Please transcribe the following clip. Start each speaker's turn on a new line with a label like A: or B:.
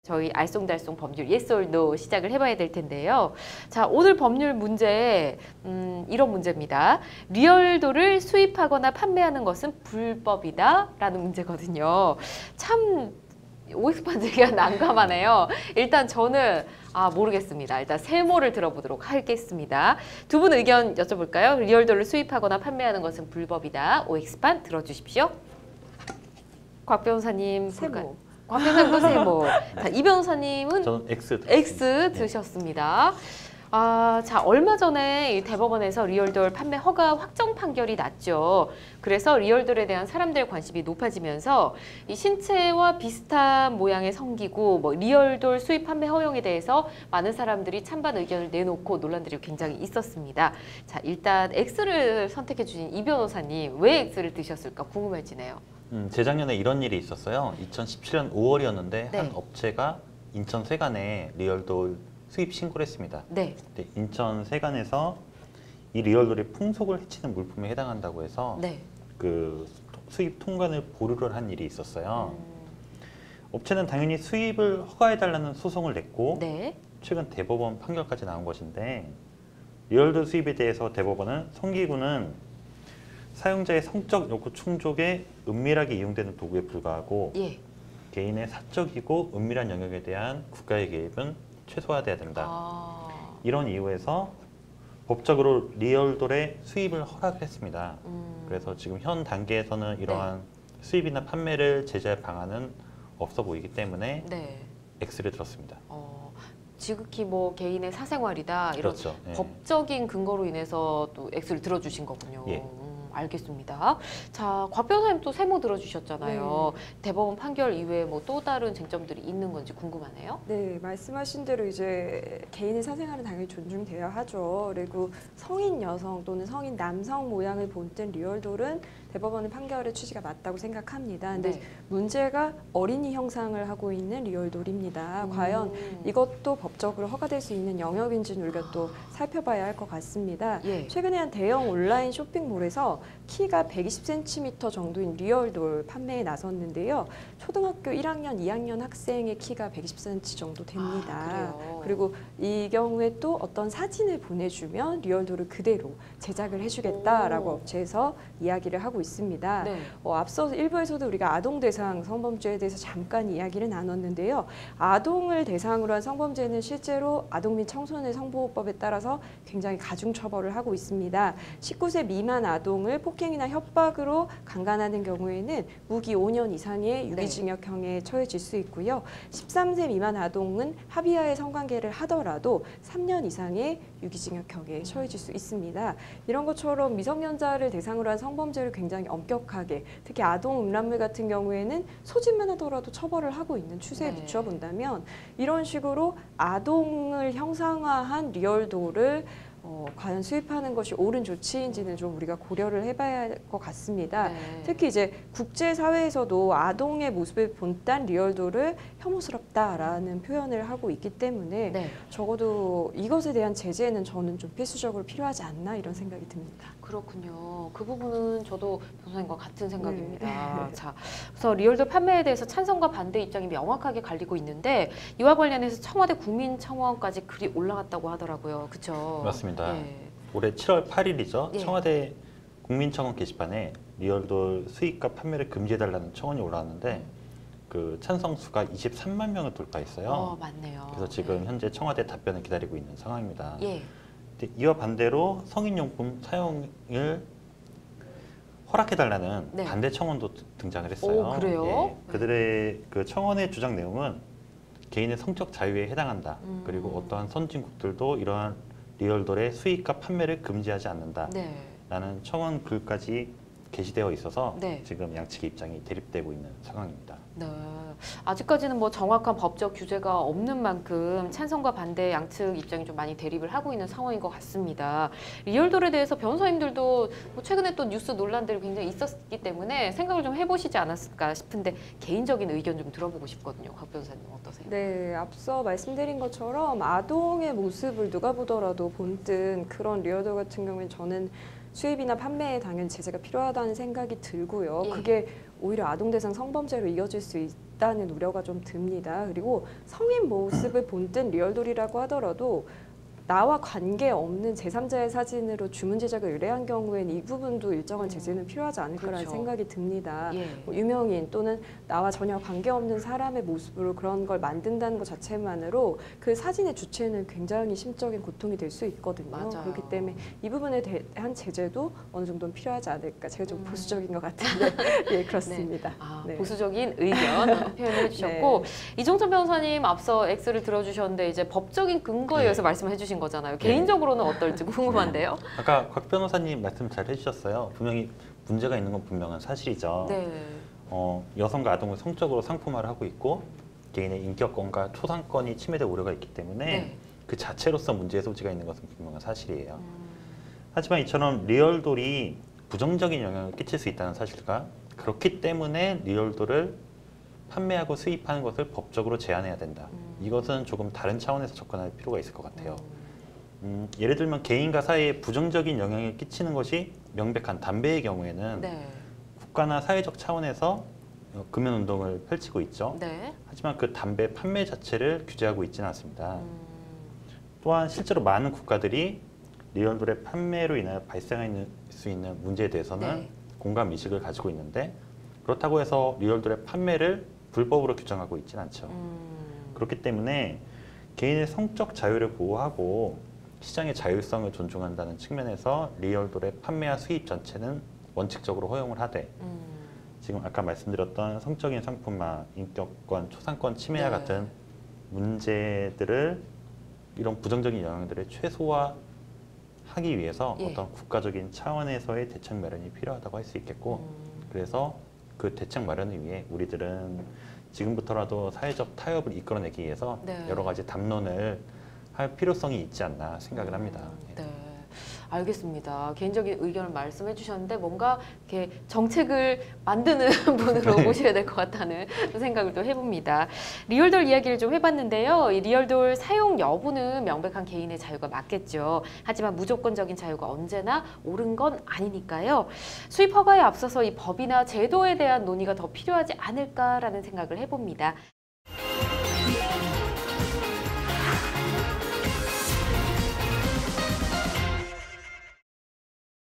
A: 저희 알쏭달쏭 법률 yes or no 시작을 해봐야 될 텐데요. 자, 오늘 법률 문제 이런 문제입니다. 리얼도를 수입하거나 판매하는 것은 불법이다 라는 문제거든요. 참 OX 판정기가 난감하네요. 일단 저는 모르겠습니다. 일단 세모를 들어보도록 하겠습니다. 두 분 의견 여쭤볼까요? 리얼도를 수입하거나 판매하는 것은 불법이다. OX판 들어주십시오. 곽 변호사님
B: 세모.
A: 곽 변호사님도 세모. 자, 이 변호사님은
C: 저는 X
A: X 드셨습니다. 자, 얼마 전에 이 대법원에서 리얼돌 판매 허가 확정 판결이 났죠. 그래서 리얼돌에 대한 사람들의 관심이 높아지면서 이 신체와 비슷한 모양의 성기구, 리얼돌 수입 판매 허용에 대해서 많은 사람들이 찬반 의견을 내놓고 논란들이 굉장히 있었습니다. 자, 일단 X를 선택해 주신 이 변호사님, 왜 X를 드셨을까 궁금해지네요.
C: 재작년에 이런 일이 있었어요. 2017년 5월이었는데
A: 네.
C: 한 업체가 인천 세관에 리얼돌 수입 신고를 했습니다.
A: 네.
C: 인천 세관에서 이 리얼돌이 풍속을 해치는 물품에 해당한다고 해서
A: 네.
C: 그 수입 통관을 보류를 한 일이 있었어요. 업체는 당연히 수입을 허가해달라는 소송을 냈고
A: 네.
C: 최근 대법원 판결까지 나온 것인데 리얼돌 수입에 대해서 대법원은 성기구는 사용자의 성적 욕구 충족에 은밀하게 이용되는 도구에 불과하고
A: 예.
C: 개인의 사적이고 은밀한 영역에 대한 국가의 개입은 최소화돼야 된다. 이런 이유에서 법적으로 리얼돌의 수입을 허락을 했습니다. 그래서 지금 현 단계에서는 이러한 수입이나 판매를 제재할 방안은 없어 보이기 때문에 X를 들었습니다.
A: 지극히 개인의 사생활이다 이런
C: 그렇죠.
A: 법적인 근거로 인해서 또 X를 들어주신 거군요.
C: 예.
A: 알겠습니다. 자, 곽 변호사님 또 세모 들어주셨잖아요.
B: 네.
A: 대법원 판결 이외에 또 다른 쟁점들이 있는 건지 궁금하네요.
B: 네, 말씀하신 대로 이제 개인의 사생활은 당연히 존중돼야 하죠. 그리고 성인 여성 또는 성인 남성 모양을 본뜬 리얼돌은 대법원의 판결의 취지가 맞다고 생각합니다. 근데 문제가 어린이 형상을 하고 있는 리얼돌입니다. 과연 이것도 법적으로 허가될 수 있는 영역인지는 우리가 또 살펴봐야 할 것 같습니다. 최근에 한 대형 온라인 쇼핑몰에서 키가 120cm 정도인 리얼돌 판매에 나섰는데요. 초등학교 1학년, 2학년 학생의 키가 120cm 정도 됩니다. 그리고 이 경우에 또 어떤 사진을 보내주면 리얼돌을 그대로 제작을 해주겠다라고 업체에서 이야기를 하고 있습니다. 앞서 일부에서도 우리가 아동 대상 성범죄에 대해서 잠깐 이야기를 나눴는데요. 아동을 대상으로 한 성범죄는 실제로 아동 및 청소년 성보호법에 따라서 굉장히 가중 처벌을 하고 있습니다. 19세 미만 아동을 폭행이나 협박으로 강간하는 경우에는 무기 5년 이상의 유기징역형에 처해질 수 있고요. 13세 미만 아동은 합의하에 성관계를 하더라도 3년 이상의 유기징역형에 처해질 수 있습니다. 이런 것처럼 미성년자를 대상으로 한 성범죄를 굉장히 엄격하게, 특히 아동 음란물 같은 경우에는 소짓만 하더라도 처벌을 하고 있는 추세에 비춰본다면 이런 식으로 아동을 형상화한 리얼돌을 과연 수입하는 것이 옳은 조치인지는 좀 우리가 고려를 해봐야 할 것 같습니다. 특히 이제 국제사회에서도 아동의 모습을 본딴 리얼돌을 혐오스럽다라는 표현을 하고 있기 때문에 적어도 이것에 대한 제재는 저는 좀 필수적으로 필요하지 않나 이런 생각이 듭니다.
A: 그렇군요. 그 부분은 저도 변호사님과 같은 생각입니다. 자, 그래서 리얼돌 판매에 대해서 찬성과 반대 입장이 명확하게 갈리고 있는데 이와 관련해서 청와대 국민청원까지 글이 올라갔다고 하더라고요. 그렇죠?
C: 맞습니다. 올해 7월 8일이죠. 청와대 국민청원 게시판에 리얼돌 수입과 판매를 금지해달라는 청원이 올라왔는데 그 찬성 수가 23만 명을 돌파했어요.
A: 맞네요.
C: 그래서 지금 현재 청와대 답변을 기다리고 있는 상황입니다. 이와 반대로 성인용품 사용을 허락해달라는 반대 청원도 등장을 했어요.
A: 그래요?
C: 그들의 그 청원의 주장 내용은 개인의 성적 자유에 해당한다. 그리고 어떠한 선진국들도 이러한 리얼돌의 수입과 판매를 금지하지 않는다. 라는 청원 글까지 게시되어 있어서 지금 양측의 입장이 대립되고 있는 상황입니다.
A: 아직까지는 정확한 법적 규제가 없는 만큼 찬성과 반대 양측 입장이 좀 많이 대립을 하고 있는 상황인 것 같습니다. 리얼돌에 대해서 변호사님들도 최근에 또 뉴스 논란들이 굉장히 있었기 때문에 생각을 좀 해보시지 않았을까 싶은데 개인적인 의견 좀 들어보고 싶거든요. 곽 변호사님 어떠세요?
B: 네, 앞서 말씀드린 것처럼 아동의 모습을 누가 보더라도 본뜬 그런 리얼돌 같은 경우에는 저는 수입이나 판매에 당연히 제재가 필요하다는 생각이 들고요. 그게 오히려 아동 대상 성범죄로 이어질 수 있다는 우려가 좀 듭니다. 그리고 성인 모습을 본뜬 리얼돌이라고 하더라도 나와 관계없는 제3자의 사진으로 주문 제작을 의뢰한 경우에는 이 부분도 일정한 제재는 필요하지 않을까라는
A: 그렇죠.
B: 생각이 듭니다.
A: 예.
B: 뭐 유명인 또는 나와 전혀 관계없는 사람의 모습으로 그런 걸 만든다는 것 자체만으로 그 사진의 주체는 굉장히 심적인 고통이 될 수 있거든요.
A: 맞아요.
B: 그렇기 때문에 이 부분에 대한 제재도 어느 정도는 필요하지 않을까. 제가 좀 보수적인 것 같은데 예, 그렇습니다.
A: 아,
B: 네.
A: 보수적인 의견 표현을 해주셨고 이종천 변호사님 앞서 X를 들어주셨는데 이제 법적인 근거에 의해서 말씀해 주신 거잖아요. 개인적으로는 어떨지 궁금한데요.
C: 아까 곽 변호사님 말씀 잘 해주셨어요. 분명히 문제가 있는 건 분명한 사실이죠.
A: 네.
C: 여성과 아동을 성적으로 상품화를 하고 있고 개인의 인격권과 초상권이 침해될 우려가 있기 때문에
A: 네.
C: 그 자체로서 문제의 소지가 있는 것은 분명한 사실이에요. 하지만 이처럼 리얼돌이 부정적인 영향을 끼칠 수 있다는 사실과 그렇기 때문에 리얼돌을 판매하고 수입하는 것을 법적으로 제한해야 된다. 이것은 조금 다른 차원에서 접근할 필요가 있을 것 같아요. 예를 들면 개인과 사회에 부정적인 영향을 끼치는 것이 명백한 담배의 경우에는
A: 네.
C: 국가나 사회적 차원에서 금연 운동을 펼치고 있죠.
A: 네.
C: 하지만 그 담배 판매 자체를 규제하고 있지는 않습니다. 또한 실제로 많은 국가들이 리얼돌의 판매로 인하여 발생할 수 있는 문제에 대해서는
A: 네.
C: 공감 의식을 가지고 있는데 그렇다고 해서 리얼돌의 판매를 불법으로 규정하고 있지는 않죠. 그렇기 때문에 개인의 성적 자유를 보호하고 시장의 자율성을 존중한다는 측면에서 리얼돌의 판매와 수입 전체는 원칙적으로 허용을 하되 지금 아까 말씀드렸던 성적인 상품화, 인격권, 초상권 침해와
A: 네.
C: 같은 문제들을 이런 부정적인 영향들을 최소화하기 위해서
A: 예.
C: 어떤 국가적인 차원에서의 대책 마련이 필요하다고 할 수 있겠고 그래서 그 대책 마련을 위해 우리들은 지금부터라도 사회적 타협을 이끌어내기 위해서
A: 네.
C: 여러 가지 담론을 할 필요성이 있지 않나 생각을 합니다.
A: 네. 알겠습니다. 개인적인 의견을 말씀해 주셨는데 뭔가 이렇게 정책을 만드는 분으로 모셔야 될 것 같다는 생각을 또 해봅니다. 리얼돌 이야기를 좀 해봤는데요. 이 리얼돌 사용 여부는 명백한 개인의 자유가 맞겠죠. 하지만 무조건적인 자유가 언제나 옳은 건 아니니까요. 수입 허가에 앞서서 이 법이나 제도에 대한 논의가 더 필요하지 않을까라는 생각을 해봅니다.